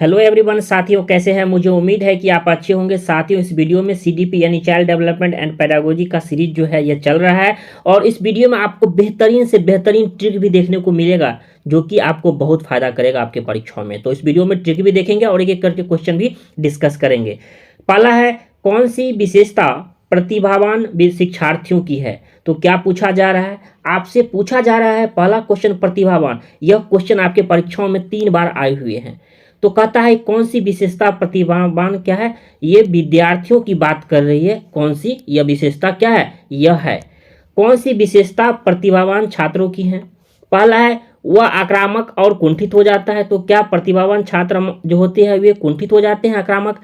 Hello everyone साथियों, कैसे हैं? मुझे उम्मीद है कि आप अच्छे होंगे। साथियों, इस वीडियो में सीडीपी यानी चाइल्ड डेवलपमेंट एंड पेडागोजी का सीरीज जो है यह चल रहा है और इस वीडियो में आपको बेहतरीन से बेहतरीन ट्रिक भी देखने को मिलेगा जो कि आपको बहुत फायदा करेगा आपके परीक्षाओं में। तो इस वीडियो में ट्रिक भी देखेंगे और एक एक करके क्वेश्चन भी डिस्कस करेंगे। पहला है, कौन सी विशेषता प्रतिभावान शिक्षार्थियों की है? तो क्या पूछा जा रहा है? आपसे पूछा जा रहा है पहला क्वेश्चन प्रतिभावान। यह क्वेश्चन आपके परीक्षाओं में 3 बार आए हुए हैं। तो कहता है कौन सी विशेषता प्रतिभावान क्या है? ये विद्यार्थियों की बात कर रही है। कौन सी यह विशेषता क्या है? यह है। कौन सी विशेषता प्रतिभावान छात्रों की है? पहला है, वह आक्रामक और कुंठित हो जाता है। तो क्या प्रतिभावान छात्र जो होते हैं वे कुंठित हो जाते हैं, आक्रामक?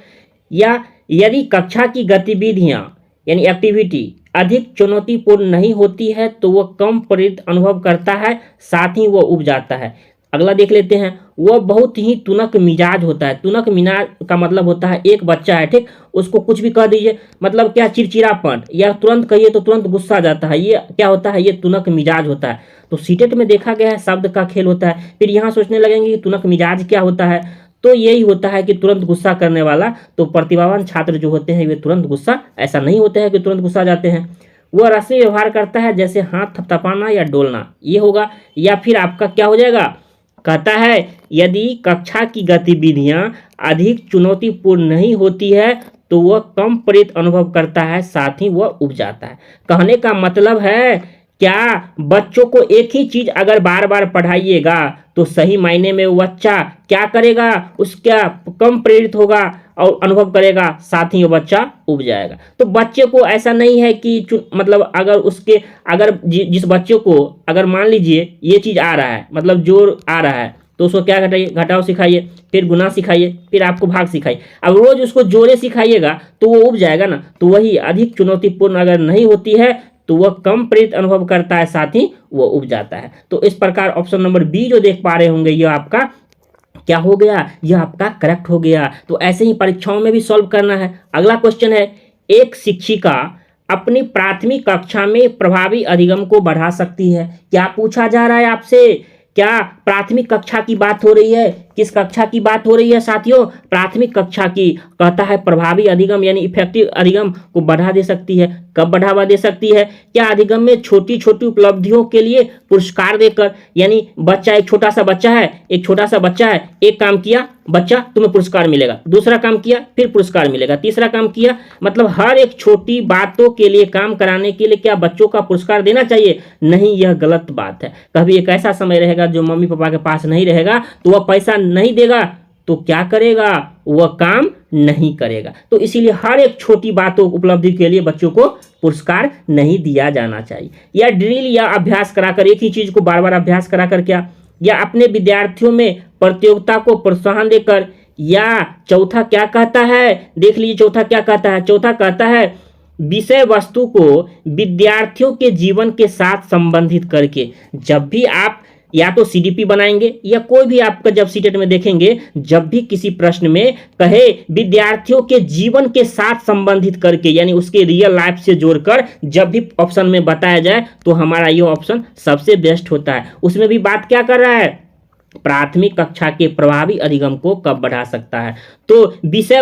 या यदि कक्षा की गतिविधियां यानी एक्टिविटी अधिक चुनौतीपूर्ण नहीं होती है तो वह कम प्रेरित अनुभव करता है, साथ ही वह उब जाता है। अगला देख लेते हैं, वह बहुत ही तुनक मिजाज होता है। तुनक मिजाज का मतलब होता है एक बच्चा है, ठीक, उसको कुछ भी कह दीजिए, मतलब क्या, चिड़चिड़ापन, या तुरंत कहिए तो तुरंत गुस्सा आ जाता है। ये क्या होता है? ये तुनक मिजाज होता है। तो सीटेट में देखा गया है शब्द का खेल होता है। फिर यहाँ सोचने लगेंगे कि तुनक मिजाज क्या होता है, तो यही होता है कि तुरंत गुस्सा करने वाला। तो प्रतिभावान छात्र जो होते हैं वे तुरंत गुस्सा, ऐसा नहीं होते हैं कि तुरंत गुस्सा आ जाते हैं। वह रस्मी व्यवहार करता है, जैसे हाथ थपथपाना या डोलना, ये होगा। या फिर आपका क्या हो जाएगा? कहता है यदि कक्षा की गतिविधियां अधिक चुनौतीपूर्ण नहीं होती है तो वह कम प्रेरित अनुभव करता है, साथ ही वह उब जाता है। कहने का मतलब है, क्या बच्चों को एक ही चीज अगर बार बार पढ़ाइएगा तो सही मायने में वो बच्चा क्या करेगा? उसका कम प्रेरित होगा और अनुभव करेगा, साथ ही वो बच्चा उब जाएगा। तो बच्चे को ऐसा नहीं है कि मतलब अगर उसके अगर जिस बच्चे को अगर मान लीजिए ये चीज आ रहा है, मतलब जोर आ रहा है, तो उसको क्या घटाइए, घटाओ सिखाइए, फिर गुना सिखाइए, फिर आपको भाग सिखाइए। अब रोज उसको जोरे सिखाइएगा तो वो उब जाएगा ना। तो वही अधिक चुनौतीपूर्ण अगर नहीं होती है तो वह कम प्रेरित अनुभव करता है, साथ ही वह उब जाता है। तो इस प्रकार ऑप्शन नंबर बी जो देख पा रहे होंगे यह आपका क्या हो गया? यह आपका करेक्ट हो गया। तो ऐसे ही परीक्षाओं में भी सॉल्व करना है। अगला क्वेश्चन है, एक शिक्षिका अपनी प्राथमिक कक्षा में प्रभावी अधिगम को बढ़ा सकती है। क्या पूछा जा रहा है आपसे? क्या प्राथमिक कक्षा की बात हो रही है? किस कक्षा की बात हो रही है साथियों? प्राथमिक कक्षा की। कहता है प्रभावी अधिगम यानी इफेक्टिव अधिगम को बढ़ा दे सकती है। कब बढ़ावा दे सकती है? क्या अधिगम में छोटी छोटी उपलब्धियों के लिए पुरस्कार देकर, यानी बच्चा, एक छोटा सा बच्चा है, एक काम किया बच्चा, तुम्हें पुरस्कार मिलेगा। दूसरा काम किया, फिर पुरस्कार मिलेगा। तीसरा काम किया, मतलब हर एक छोटी बातों के लिए काम कराने के लिए क्या बच्चों का पुरस्कार देना चाहिए? नहीं, यह गलत बात है। कभी एक ऐसा समय रहेगा जो मम्मी पापा के पास नहीं रहेगा तो वह पैसा नहीं देगा तो क्या करेगा? वह काम नहीं करेगा। तो इसीलिए हर एक छोटी बातों उपलब्धि के लिए बच्चों को पुरस्कार नहीं दिया जाना चाहिए। या ड्रिल या अभ्यास कराकर, एक ही चीज को बार बार अभ्यास कराकर, क्या, या अपने विद्यार्थियों में प्रतियोगिता को प्रोत्साहन देकर। या चौथा क्या कहता है, देख लीजिए चौथा क्या कहता है। चौथा कहता है विषय वस्तु को विद्यार्थियों के जीवन के साथ संबंधित करके। जब भी आप या तो सीडीपी बनाएंगे या कोई भी आपका जब सीटेट में देखेंगे, जब भी किसी प्रश्न में कहे विद्यार्थियों के जीवन के साथ संबंधित करके, यानी उसके रियल लाइफ से जोड़कर जब भी ऑप्शन में बताया जाए तो हमारा ये ऑप्शन सबसे बेस्ट होता है। उसमें भी बात क्या कर रहा है? प्राथमिक कक्षा के प्रभावी अधिगम को कब बढ़ा सकता है? तो विषय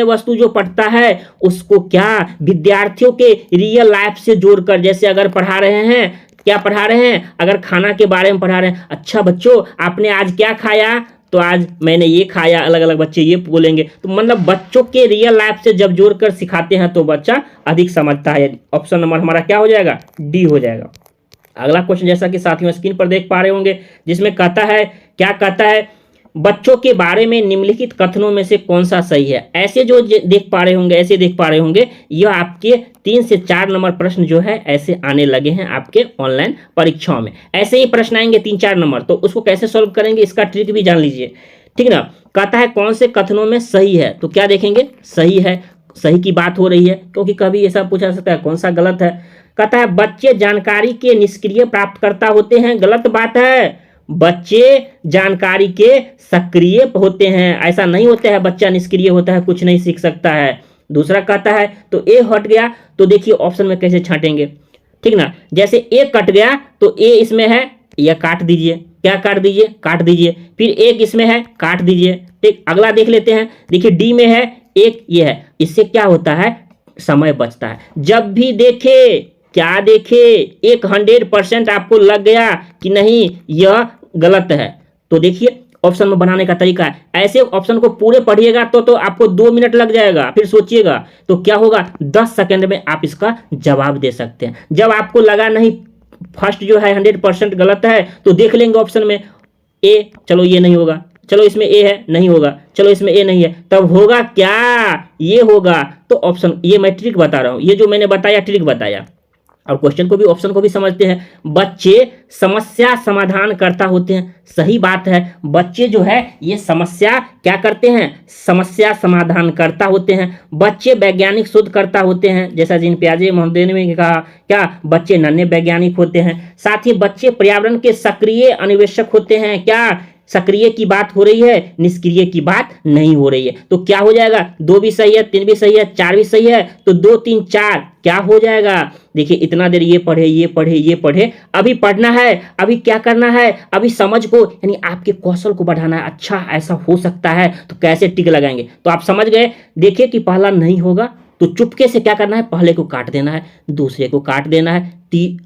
वस्तु जो पढ़ता है उसको क्या विद्यार्थियों के रियल लाइफ से जोड़कर, जैसे अगर पढ़ा रहे हैं, क्या पढ़ा रहे हैं? अगर खाना के बारे में पढ़ा रहे हैं, अच्छा बच्चों आपने आज क्या खाया? तो आज मैंने ये खाया, अलग अलग बच्चे ये बोलेंगे। तो मतलब बच्चों के रियल लाइफ से जब जोड़कर सिखाते हैं तो बच्चा अधिक समझता है। ऑप्शन नंबर हमारा क्या हो जाएगा? डी हो जाएगा। अगला क्वेश्चन जैसा कि साथियों स्क्रीन पर देख पा रहे होंगे, जिसमें कहता है, क्या कहता है, बच्चों के बारे में निम्नलिखित कथनों में से कौन सा सही है? ऐसे जो देख पा रहे होंगे यह आपके 3 से 4 नंबर प्रश्न जो है ऐसे आने लगे हैं आपके ऑनलाइन परीक्षाओं में। ऐसे ही प्रश्न आएंगे 3-4 नंबर, तो उसको कैसे सॉल्व करेंगे इसका ट्रिक भी जान लीजिए, ठीक ना। कहता है कौन से कथनों में सही है? तो क्या देखेंगे? सही है, सही की बात हो रही है, क्योंकि कभी ऐसा पूछा सकता है कौन सा गलत है। कहता है बच्चे जानकारी के निष्क्रिय प्राप्तकर्ता होते हैं। गलत बात है, बच्चे जानकारी के सक्रिय होते हैं। ऐसा नहीं होता है बच्चा निष्क्रिय होता है, कुछ नहीं सीख सकता है। दूसरा कहता है, तो ए हट गया, तो देखिए ऑप्शन में कैसे छांटेंगे, ठीक ना। जैसे ए कट गया तो ए इसमें है, यह काट दीजिए। क्या काट दीजिए, काट दीजिए। फिर एक इसमें है, काट दीजिए। ठीक, अगला देख लेते हैं। देखिए डी में है एक, ये है। इससे क्या होता है, समय बचता है। जब भी देखे, क्या देखे, एक 100% आपको लग गया कि नहीं यह गलत है, तो देखिए ऑप्शन में बनाने का तरीका है। ऐसे ऑप्शन को पूरे पढ़िएगा तो आपको 2 मिनट लग जाएगा, फिर सोचिएगा तो क्या होगा, 10 सेकंड में आप इसका जवाब दे सकते हैं। जब आपको लगा नहीं फर्स्ट जो है 100% गलत है, तो देख लेंगे ऑप्शन में ए, चलो ये नहीं होगा, चलो इसमें ए है, नहीं होगा, चलो इसमें ए नहीं है, तब होगा क्या, ये होगा। तो ऑप्शन, ये मैं ट्रिक बता रहा हूं, ये जो मैंने बताया ट्रिक बताया, और क्वेश्चन को भी ऑप्शन को भी समझते हैं। बच्चे समस्या समाधान करता होते हैं, सही बात है। बच्चे जो है ये समस्या क्या करते हैं, समस्या समाधान करता होते हैं। बच्चे वैज्ञानिक शोध करता होते हैं, जैसा जिन प्याजे महोदय ने कहा, क्या बच्चे नन्हे वैज्ञानिक होते हैं। साथ ही बच्चे पर्यावरण के सक्रिय अन्वेषक होते हैं। क्या सक्रिय की बात हो रही है, निष्क्रिय की बात नहीं हो रही है। तो क्या हो जाएगा, 2 भी सही है, 3 भी सही है, 4 भी सही है, तो 2 3 4 क्या हो जाएगा। देखिए इतना देर ये पढ़े, ये पढ़े, ये पढ़े, अभी पढ़ना है, अभी क्या करना है, अभी समझ को यानी आपके कौशल को बढ़ाना है। अच्छा ऐसा हो सकता है, तो कैसे टिक लगाएंगे, तो आप समझ गए। देखिए कि पहला नहीं होगा तो चुपके से क्या करना है, पहले को काट देना है, दूसरे को काट देना है,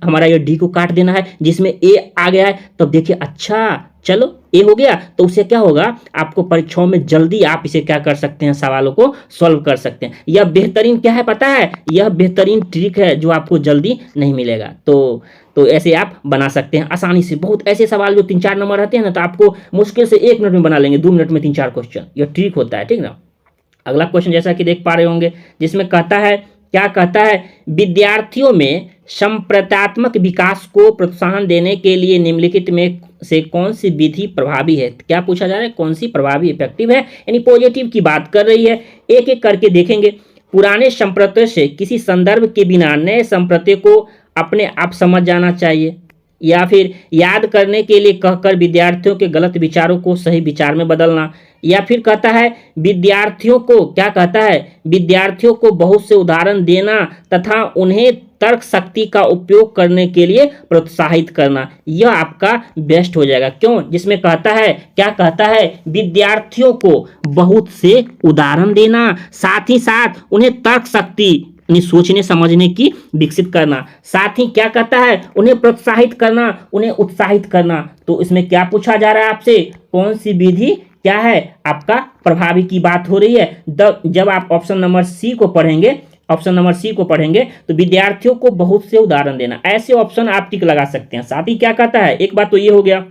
हमारा ये डी को काट देना है, जिसमें ए आ गया है। तब देखिए अच्छा चलो ए हो गया, तो उससे क्या होगा, आपको परीक्षाओं में जल्दी आप इसे क्या कर सकते हैं, सवालों को सॉल्व कर सकते हैं। यह बेहतरीन क्या है पता है, यह बेहतरीन ट्रिक है जो आपको जल्दी नहीं मिलेगा। तो ऐसे आप बना सकते हैं आसानी से। बहुत ऐसे सवाल जो 3-4 नंबर रहते हैं ना, तो आपको मुश्किल से 1 मिनट में बना लेंगे, 2 मिनट में 3-4 क्वेश्चन। यह ट्रिक होता है, ठीक ना। अगला क्वेश्चन जैसा कि देख पा रहे होंगे, जिसमें कहता है, क्या कहता है, विद्यार्थियों में संप्रदात्मक विकास को प्रोत्साहन देने के लिए निम्नलिखित में से कौन सी विधि प्रभावी है। क्या पूछा जा रहा है, कौन सी प्रभावी इफेक्टिव है, यानी पॉजिटिव की बात कर रही है। एक एक करके देखेंगे। पुराने संप्रदाय से किसी संदर्भ के बिना नए संप्रदाय को अपने आप समझ जाना चाहिए, या फिर याद करने के लिए कहकर विद्यार्थियों के गलत विचारों को सही विचार में बदलना, या फिर कहता है विद्यार्थियों को, क्या कहता है, विद्यार्थियों को बहुत से उदाहरण देना तथा उन्हें तर्क शक्ति का उपयोग करने के लिए प्रोत्साहित करना। यह आपका बेस्ट हो जाएगा। क्यों, जिसमें कहता है, क्या कहता है, विद्यार्थियों को बहुत से उदाहरण देना, साथ ही साथ उन्हें तर्क शक्ति सोचने समझने की विकसित करना, साथ ही क्या कहता है, उन्हें प्रोत्साहित करना, उन्हें उत्साहित करना। तो इसमें क्या पूछा जा रहा है आपसे, कौन सी विधि क्या है आपका प्रभावी की बात हो रही है। जब आप ऑप्शन नंबर सी को पढ़ेंगे, ऑप्शन नंबर सी को पढ़ेंगे, तो विद्यार्थियों को बहुत से उदाहरण देना, ऐसे ऑप्शन आप टिक लगा सकते हैं। साथ ही क्या कहता है, एक बात तो ये हो गया,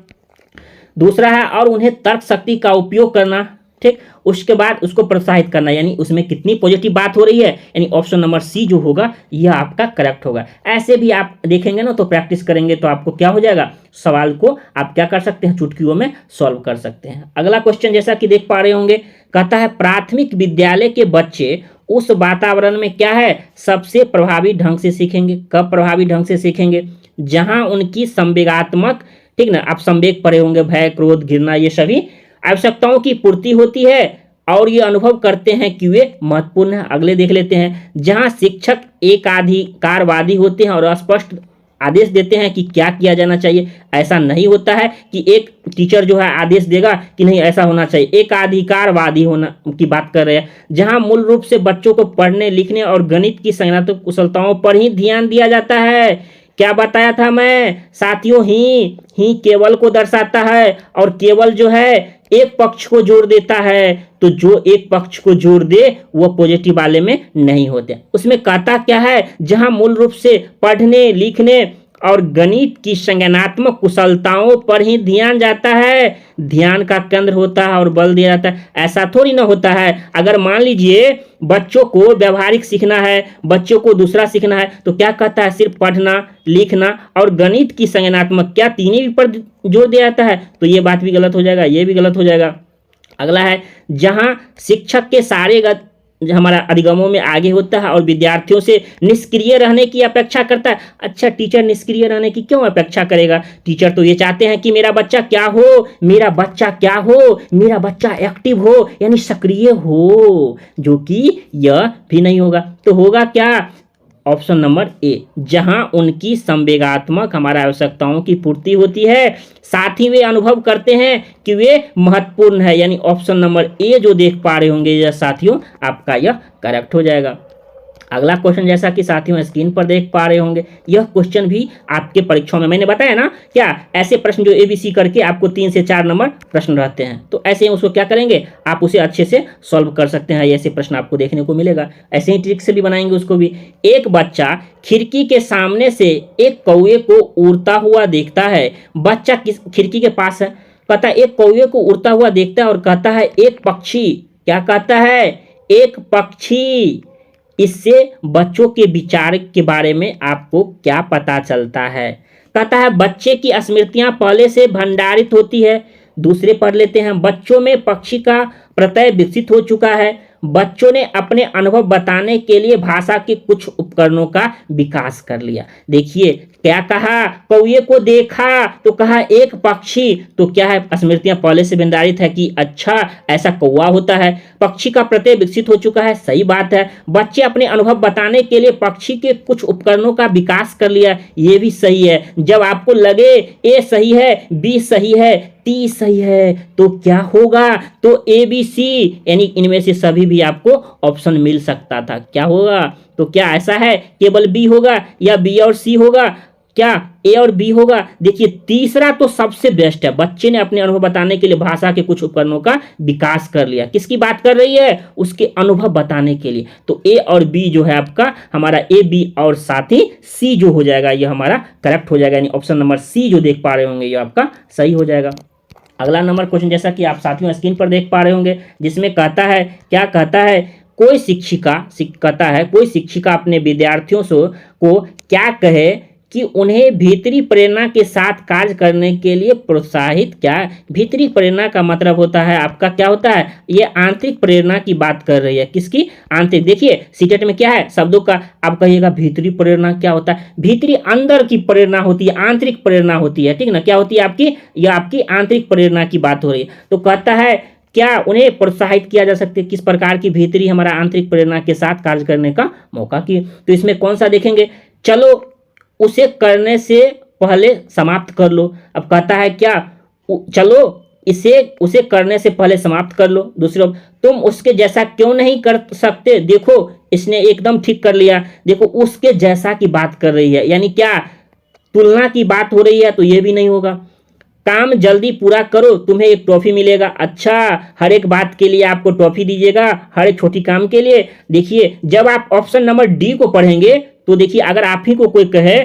दूसरा है और उन्हें तर्क शक्ति का उपयोग करना, ठीक, उसके बाद उसको प्रोत्साहित करना, यानी उसमें कितनी पॉजिटिव बात हो रही है, यानी ऑप्शन नंबर सी जो होगा यह आपका करेक्ट होगा। ऐसे भी आप देखेंगे ना, तो प्रैक्टिस करेंगे तो आपको क्या हो जाएगा, सवाल को आप क्या कर सकते हैं, चुटकियों में सॉल्व कर सकते हैं। अगला क्वेश्चन जैसा कि देख पा रहे होंगे, कहता है प्राथमिक विद्यालय के बच्चे उस वातावरण में क्या है, सबसे प्रभावी ढंग से सीखेंगे। कब प्रभावी ढंग से सीखेंगे, जहां उनकी संवेगात्मक, ठीक ना, आप संवेग पढ़े होंगे, भय, क्रोध, घृणा, ये सभी आवश्यकताओं की पूर्ति होती है और ये अनुभव करते हैं कि वे महत्वपूर्ण है। अगले देख लेते हैं, जहां शिक्षक एकाधिकारवादी होते हैं और स्पष्ट आदेश देते हैं कि क्या किया जाना चाहिए। ऐसा नहीं होता है कि एक टीचर जो है आदेश देगा कि नहीं ऐसा होना चाहिए, एकाधिकारवादी होना की बात कर रहे हैं। जहां मूल रूप से बच्चों को पढ़ने लिखने और गणित की संज्ञानात्मक कुशलताओं पर ही ध्यान दिया जाता है। क्या बताया था मैं साथियों, ही केवल को दर्शाता है और केवल जो है एक पक्ष को जोड़ देता है। तो जो एक पक्ष को जोड़ दे वो पॉजिटिव वाले में नहीं होते। उसमें कहता क्या है, जहां मूल रूप से पढ़ने लिखने और गणित की संज्ञानात्मक कुशलताओं पर ही ध्यान जाता है, ध्यान का केंद्र होता है और बल दिया जाता है। ऐसा थोड़ी ना होता है। अगर मान लीजिए बच्चों को व्यवहारिक सीखना है, बच्चों को दूसरा सीखना है, तो क्या कहता है, सिर्फ पढ़ना लिखना और गणित की संज्ञानात्मक क्या तीनों भी पर जोर दिया जाता है, तो ये बात भी गलत हो जाएगा, ये भी गलत हो जाएगा। अगला है, जहां शिक्षक के सारे हमारा अधिगमों में आगे होता है और विद्यार्थियों से निष्क्रिय रहने की अपेक्षा करता है। अच्छा, टीचर निष्क्रिय रहने की क्यों अपेक्षा करेगा, टीचर तो ये चाहते हैं कि मेरा बच्चा क्या हो, मेरा बच्चा क्या हो, मेरा बच्चा एक्टिव हो, यानी सक्रिय हो, जो कि यह भी नहीं होगा। तो होगा क्या, ऑप्शन नंबर ए, जहां उनकी संवेगात्मक हमारा आवश्यकताओं की पूर्ति होती है, साथ ही वे अनुभव करते हैं कि वे महत्वपूर्ण है, यानी ऑप्शन नंबर ए जो देख पा रहे होंगे यह साथियों, आपका यह करेक्ट हो जाएगा। अगला क्वेश्चन जैसा कि साथियों स्क्रीन पर देख पा रहे होंगे, यह क्वेश्चन भी आपके परीक्षाओं में, मैंने बताया ना क्या, ऐसे प्रश्न जो ABC करके आपको 3 से 4 नंबर प्रश्न रहते हैं, तो ऐसे ही उसको क्या करेंगे, आप उसे अच्छे से सॉल्व कर सकते हैं, ऐसे प्रश्न आपको देखने को मिलेगा। ऐसे ही ट्रिक से भी बनाएंगे उसको भी। एक बच्चा खिड़की के सामने से एक कौवे को उड़ता हुआ देखता है। बच्चा किस खिड़की के पास है, कहता है एक कौवे को उड़ता हुआ देखता है और कहता है एक पक्षी, क्या कहता है, एक पक्षी। इससे बच्चों के विचार के बारे में आपको क्या पता चलता है। कहता है बच्चे की स्मृतियां पहले से भंडारित होती है। दूसरे पढ़ लेते हैं, बच्चों में पक्षी का प्रत्यय विकसित हो चुका है। बच्चों ने अपने अनुभव बताने के लिए भाषा के कुछ उपकरणों का विकास कर लिया। देखिए क्या कहा, कौवे को देखा तो कहा एक पक्षी, तो क्या है, स्मृतियां पहले से भंडारित है कि अच्छा ऐसा कौवा होता है। पक्षी का प्रत्यय विकसित हो चुका है, सही बात है। बच्चे अपने अनुभव बताने के लिए पक्षी के कुछ उपकरणों का विकास कर लिया, ये भी सही है। जब आपको लगे ए सही है, बी सही है, टी सही है, तो क्या होगा, तो ABC, यानी इनमें से सभी भी आपको ऑप्शन मिल सकता था। क्या होगा, तो क्या ऐसा है केवल बी होगा या बी और सी होगा, क्या ए और बी होगा। देखिए तीसरा तो सबसे बेस्ट है, बच्चे ने अपने अनुभव बताने के लिए भाषा के कुछ उपकरणों का विकास कर लिया। किसकी बात कर रही है, उसके अनुभव बताने के लिए। तो ए और बी जो है आपका हमारा ए बी और साथ ही सी जो हो जाएगा ये हमारा करेक्ट हो जाएगा, यानी ऑप्शन नंबर सी जो देख पा रहे होंगे ये आपका सही हो जाएगा। अगला नंबर क्वेश्चन जैसा कि आप साथियों स्क्रीन पर देख पा रहे होंगे, जिसमें कहता है, क्या कहता है, कोई शिक्षिका कहता है कोई शिक्षिका अपने विद्यार्थियों से को क्या कहे कि उन्हें भीतरी प्रेरणा के साथ कार्य करने के लिए प्रोत्साहित, क्या भीतरी प्रेरणा का मतलब होता है आपका क्या होता है, ये आंतरिक प्रेरणा की बात कर रही है। किसकी, आंतरिक। देखिए सीटेट में क्या है शब्दों का, आप कहिएगा भीतरी प्रेरणा क्या होता है, भीतरी अंदर की प्रेरणा होती है, आंतरिक प्रेरणा होती है, ठीक ना, क्या होती है आपकी, यह आपकी आंतरिक प्रेरणा की बात हो रही है। तो कहता है क्या उन्हें प्रोत्साहित किया जा सकता है, किस प्रकार की भीतरी हमारा आंतरिक प्रेरणा के साथ कार्य करने का मौका की। तो इसमें कौन सा देखेंगे, चलो उसे करने से पहले समाप्त कर लो। अब कहता है क्या, चलो उसे करने से पहले समाप्त कर लो। दूसरा, तुम उसके जैसा क्यों नहीं कर सकते, देखो इसने एकदम ठीक कर लिया, देखो उसके जैसा की बात कर रही है, यानी क्या तुलना की बात हो रही है, तो ये भी नहीं होगा। काम जल्दी पूरा करो, तुम्हें एक ट्रॉफी मिलेगा। अच्छा, हर एक बात के लिए आपको ट्रॉफी दीजिएगा, हर एक छोटी काम के लिए। देखिए जब आप ऑप्शन नंबर डी को पढ़ेंगे तो देखिए अगर आप ही को कोई कहे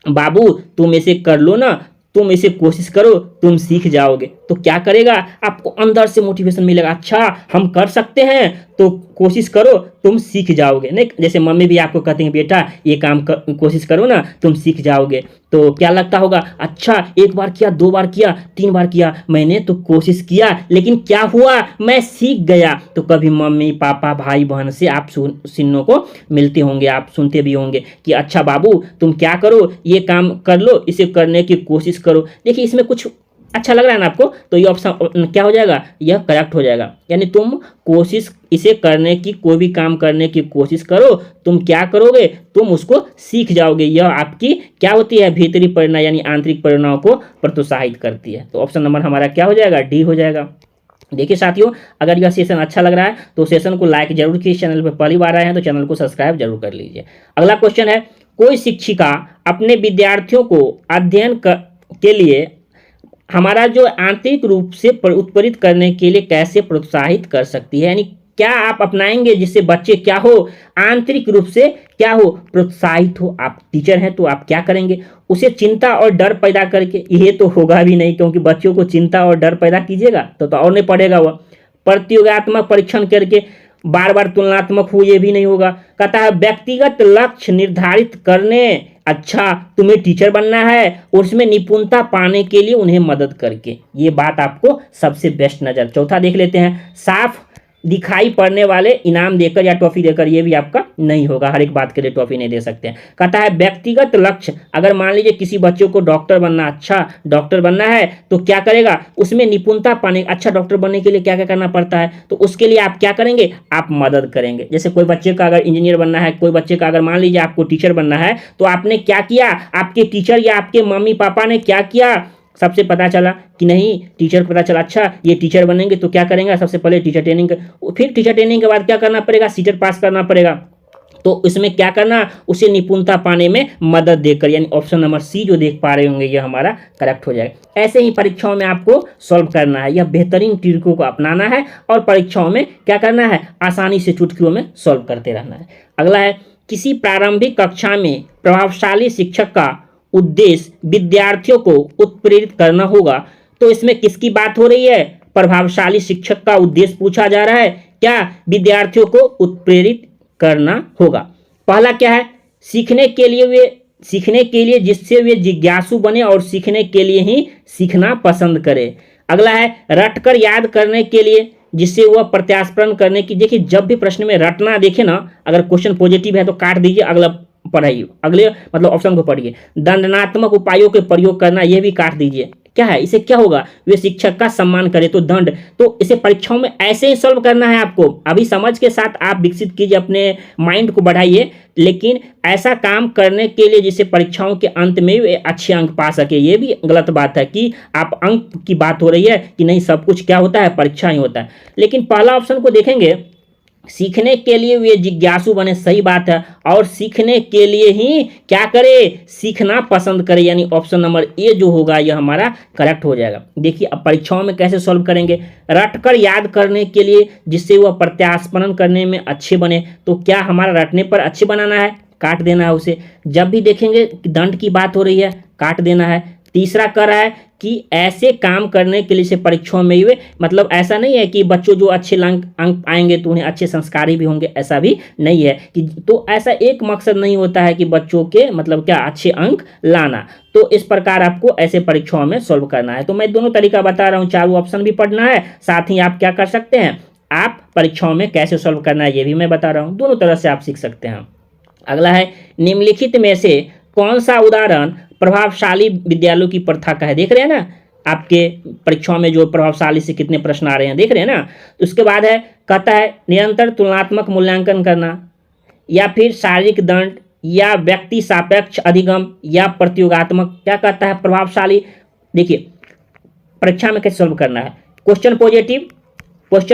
बाबू तुम इसे कर लो ना, तुम इसे कोशिश करो, तुम सीख जाओगे, तो क्या करेगा, आपको अंदर से मोटिवेशन मिलेगा, अच्छा हम कर सकते हैं, तो कोशिश करो तुम सीख जाओगे। नहीं, जैसे मम्मी भी आपको कहती हैं बेटा ये काम कोशिश करो ना तुम सीख जाओगे, तो क्या लगता होगा, अच्छा एक बार किया, 2 बार किया, 3 बार किया, मैंने तो कोशिश किया लेकिन क्या हुआ, मैं सीख गया। तो कभी मम्मी पापा भाई बहन से आप सुनने को मिलते होंगे, आप सुनते भी होंगे कि अच्छा बाबू तुम क्या करो, ये काम कर लो, इसे करने की कोशिश करो। देखिए इसमें कुछ अच्छा लग रहा है ना आपको, तो ये ऑप्शन क्या हो जाएगा, यह करेक्ट हो जाएगा। यानी तुम कोशिश इसे करने की, कोई भी काम करने की कोशिश करो, तुम क्या करोगे, तुम उसको सीख जाओगे। यह आपकी क्या होती है, भीतरी प्रेरणा यानी आंतरिक प्रेरणाओं को प्रोत्साहित करती है। तो ऑप्शन नंबर हमारा क्या हो जाएगा, डी हो जाएगा। देखिए साथियों, अगर यह सेशन अच्छा लग रहा है तो सेशन को लाइक जरूर कीजिए, चैनल पर पहली बार आए हैं तो चैनल को सब्सक्राइब जरूर कर लीजिए। अगला क्वेश्चन है, कोई शिक्षिका अपने विद्यार्थियों को अध्ययन के लिए हमारा जो आंतरिक रूप से उत्प्रेरित करने के लिए कैसे प्रोत्साहित कर सकती है, यानी क्या आप अपनाएंगे जिससे बच्चे क्या हो, आंतरिक रूप से क्या हो, प्रोत्साहित हो। आप टीचर हैं तो आप क्या करेंगे, उसे चिंता और डर पैदा करके, ये तो होगा भी नहीं क्योंकि बच्चों को चिंता और डर पैदा कीजिएगा तो और नहीं पढ़ेगा वह। प्रतियोगात्मक परीक्षण करके बार बार तुलनात्मक हो, ये भी नहीं होगा। कहता है व्यक्तिगत लक्ष्य निर्धारित करने, अच्छा तुम्हें टीचर बनना है और उसमें निपुणता पाने के लिए उन्हें मदद करके, ये बात आपको सबसे बेस्ट नजर। चौथा देख लेते हैं, साफ दिखाई पड़ने वाले इनाम देकर या टॉफी देकर, ये भी आपका नहीं होगा, हर एक बात के लिए टॉफी नहीं दे सकते हैं। कहता है व्यक्तिगत लक्ष्य, अगर मान लीजिए किसी बच्चे को डॉक्टर बनना, अच्छा डॉक्टर बनना है, तो क्या करेगा, उसमें निपुणता पाने, अच्छा डॉक्टर बनने के लिए क्या क्या करना पड़ता है, तो उसके लिए आप क्या करेंगे, आप मदद करेंगे। जैसे कोई बच्चे का अगर इंजीनियर बनना है, कोई बच्चे का अगर मान लीजिए आपको टीचर बनना है, तो आपने क्या किया, आपके टीचर या आपके मम्मी पापा ने क्या किया, सबसे पता चला कि नहीं, टीचर को पता चला अच्छा ये टीचर बनेंगे, तो क्या करेंगे, सबसे पहले टीचर ट्रेनिंग, फिर टीचर ट्रेनिंग के बाद क्या करना पड़ेगा, सीटेट पास करना पड़ेगा। तो इसमें क्या करना, उसे निपुणता पाने में मदद देकर, यानी ऑप्शन नंबर सी जो देख पा रहे होंगे ये हमारा करेक्ट हो जाएगा। ऐसे ही परीक्षाओं में आपको सॉल्व करना है, यह बेहतरीन ट्रिकों को अपनाना है और परीक्षाओं में क्या करना है, आसानी से चुटकियों में सॉल्व करते रहना है। अगला है, किसी प्रारंभिक कक्षा में प्रभावशाली शिक्षक का उद्देश्य विद्यार्थियों को उत्प्रेरित करना होगा। तो इसमें किसकी बात हो रही है, प्रभावशाली शिक्षक का उद्देश्य पूछा जा रहा है, क्या विद्यार्थियों को उत्प्रेरित करना होगा। पहला क्या है, सीखने के लिए जिससे वे जिज्ञासु बने और सीखने के लिए ही सीखना पसंद करे। अगला है, रटकर याद करने के लिए जिससे वह प्रत्यास्पण करने की, देखिए जब भी प्रश्न में रटना देखे ना, अगर क्वेश्चन पॉजिटिव है तो काट दीजिए, अगला पढ़ाइए, अगले मतलब ऑप्शन को पढ़िए। दंडनात्मक उपायों के प्रयोग करना, यह भी काट दीजिए। क्या है, इसे क्या होगा, वे शिक्षक का सम्मान करे, तो दंड, तो इसे परीक्षाओं में ऐसे ही सॉल्व करना है आपको। अभी समझ के साथ आप विकसित कीजिए, अपने माइंड को बढ़ाइए, लेकिन ऐसा काम करने के लिए जिससे परीक्षाओं के अंत में वे अच्छे अंक पा सके। ये भी गलत बात है कि आप अंक की बात हो रही है कि नहीं, सब कुछ क्या होता है, परीक्षा ही होता है। लेकिन पहला ऑप्शन को देखेंगे, सीखने के लिए वे जिज्ञासु बने, सही बात है, और सीखने के लिए ही क्या करे, सीखना पसंद करे, यानी ऑप्शन नंबर ए जो होगा यह हमारा करेक्ट हो जाएगा। देखिए अब परीक्षाओं में कैसे सॉल्व करेंगे, रटकर याद करने के लिए जिससे वह प्रत्यास्पण करने में अच्छे बने, तो क्या हमारा रटने पर अच्छे बनाना है, काट देना है उसे। जब भी देखेंगे कि दंड की बात हो रही है, काट देना है। तीसरा कर रहा है कि ऐसे काम करने के लिए से परीक्षाओं में हुए, मतलब ऐसा नहीं है कि बच्चों जो अच्छे अंक आएंगे तो उन्हें अच्छे संस्कारी भी होंगे, ऐसा भी नहीं है कि, तो ऐसा एक मकसद नहीं होता है कि बच्चों के मतलब क्या अच्छे अंक लाना। तो इस प्रकार आपको ऐसे परीक्षाओं में सॉल्व करना है। तो मैं दोनों तरीका बता रहा हूँ, चारों ऑप्शन भी पढ़ना है, साथ ही आप क्या कर सकते हैं, आप परीक्षाओं में कैसे सॉल्व करना है ये भी मैं बता रहा हूँ, दोनों तरह से आप सीख सकते हैं। अगला है, निम्नलिखित में से कौन सा उदाहरण प्रभावशाली विद्यालयों की प्रथा का है। देख रहे हैं ना, आपके परीक्षाओं में जो प्रभावशाली से कितने प्रश्न आ रहे हैं, देख रहे हैं ना। तो उसके बाद है, कहता है निरंतर तुलनात्मक मूल्यांकन करना, या फिर शारीरिक दंड, या व्यक्ति सापेक्ष अधिगम, या प्रतियोगात्मक। क्या कहता है प्रभावशाली, देखिए परीक्षा में कैसे सॉल्व करना है, क्वेश्चन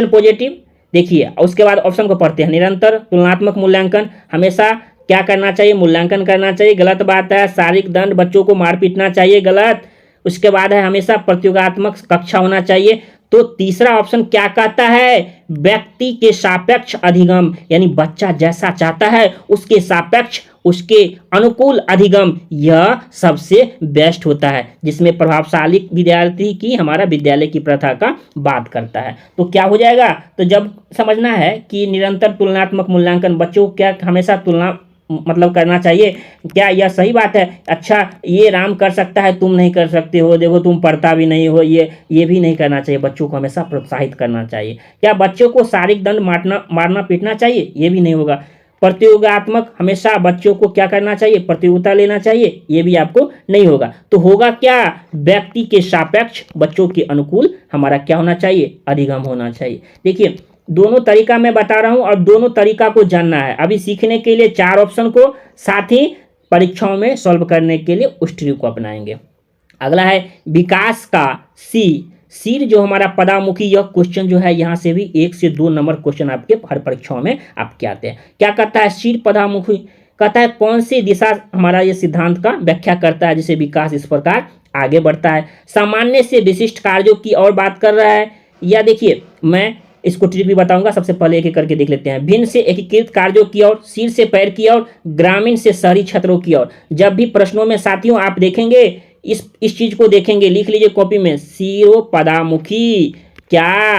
पॉजिटिव देखिए, उसके बाद ऑप्शन को पढ़ते हैं। निरंतर तुलनात्मक मूल्यांकन, हमेशा क्या करना चाहिए, मूल्यांकन करना चाहिए, गलत बात है। शारीरिक दंड, बच्चों को मार पीटना चाहिए, गलत। उसके बाद है, हमेशा प्रतियोगात्मक कक्षा होना चाहिए। तो तीसरा ऑप्शन क्या कहता है, व्यक्ति के सापेक्ष अधिगम, यानी बच्चा जैसा चाहता है उसके सापेक्ष, उसके अनुकूल अधिगम, यह सबसे बेस्ट होता है, जिसमें प्रभावशाली विद्यार्थी की हमारा विद्यालय की प्रथा का बात करता है। तो क्या हो जाएगा, तो जब समझना है कि निरंतर तुलनात्मक मूल्यांकन, बच्चों को क्या हमेशा तुलना मतलब करना चाहिए, क्या यह सही बात है, अच्छा ये राम कर सकता है तुम नहीं कर सकते हो, देखो तुम पढ़ता भी नहीं हो, ये भी नहीं करना चाहिए। बच्चों को हमेशा प्रोत्साहित करना चाहिए। क्या बच्चों को शारीरिक दंड मारना पीटना चाहिए, ये भी नहीं होगा। प्रतियोगात्मक, हमेशा बच्चों को क्या करना चाहिए, प्रतियोगिता लेना चाहिए, ये भी आपको नहीं होगा। तो होगा क्या, व्यक्ति के सापेक्ष, बच्चों के अनुकूल हमारा क्या होना चाहिए, अधिगम होना चाहिए। देखिए दोनों तरीका मैं बता रहा हूं और दोनों तरीका को जानना है। अभी सीखने के लिए 4 ऑप्शन को, साथ ही परीक्षाओं में सॉल्व करने के लिए उस ट्रिक को अपनाएंगे। अगला है, विकास का सिर जो हमारा पदामुखी, यह क्वेश्चन जो है यहाँ से भी 1 से 2 नंबर क्वेश्चन आपके हर परीक्षाओं में आपके आते हैं। क्या कहता है, सिर पदामुखी, कहता है कौन सी दिशा हमारा ये सिद्धांत का व्याख्या करता है जिसे विकास इस प्रकार आगे बढ़ता है। सामान्य से विशिष्ट कार्यों की और बात कर रहा है, या देखिए मैं इसको ट्रिक भी बताऊंगा, सबसे पहले एक एक करके देख लेते हैं। भिन्न से एकीकृत कार्यों की ओर, सिर से पैर की ओर, ग्रामीण से शहरी क्षेत्रों की ओर। जब भी प्रश्नों में साथियों आप देखेंगे इस चीज को देखेंगे, लिख लीजिए कॉपी में, सिरोपदामुखी, क्या,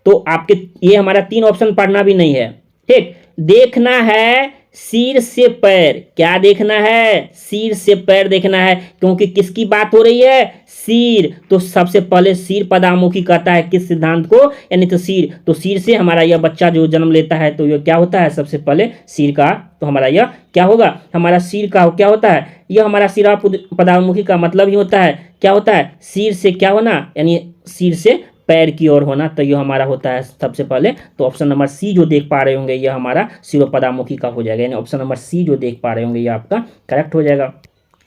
तो आपके ये हमारा 3 ऑप्शन पढ़ना भी नहीं है, ठीक। देखना है सिर से पैर, क्या देखना है, सिर से पैर देखना है, क्योंकि किसकी बात हो रही है, सिर। तो सबसे पहले सिर पदामुखी कहता है किस सिद्धांत को, यानी तो सिर। तो सिर से हमारा यह बच्चा जो जन्म लेता है तो यह क्या होता है, सबसे पहले सिर का, तो हमारा यह क्या होगा, हमारा सिर का क्या होता है, यह हमारा सिरा पदामुखी का मतलब ही होता है, क्या होता है, सिर से क्या होना, यानी सिर से पैर की ओर होना। तो यह हमारा होता है सबसे पहले, तो ऑप्शन नंबर सी जो देख पा रहे होंगे यह हमारा सिरोपदामुखी का हो जाएगा, यानी ऑप्शन नंबर सी जो देख पा रहे होंगे यह आपका करेक्ट हो जाएगा।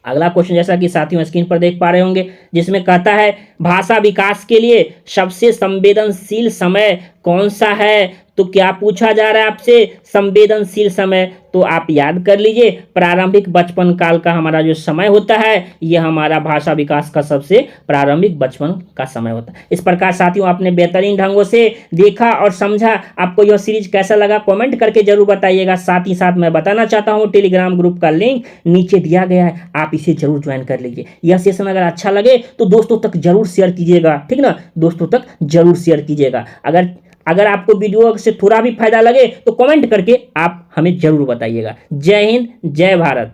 अगला क्वेश्चन जैसा कि साथियों स्क्रीन पर देख पा रहे होंगे, जिसमें कहता है भाषा विकास के लिए सबसे संवेदनशील समय कौन सा है। तो क्या पूछा जा रहा है आपसे, संवेदनशील समय, तो आप याद कर लीजिए प्रारंभिक बचपन काल का हमारा जो समय होता है यह हमारा भाषा विकास का सबसे प्रारंभिक बचपन का समय होता है। इस प्रकार साथियों आपने बेहतरीन ढंगों से देखा और समझा। आपको यह सीरीज कैसा लगा कमेंट करके जरूर बताइएगा। साथ ही साथ मैं बताना चाहता हूँ टेलीग्राम ग्रुप का लिंक नीचे दिया गया है, आप इसे जरूर ज्वाइन कर लीजिए। यह सेशन अगर अच्छा लगे तो दोस्तों तक जरूर शेयर कीजिएगा, ठीक ना, दोस्तों तक जरूर शेयर कीजिएगा। अगर आपको वीडियो से थोड़ा भी फायदा लगे तो कमेंट करके आप हमें जरूर बताइएगा। जय हिंद, जय भारत।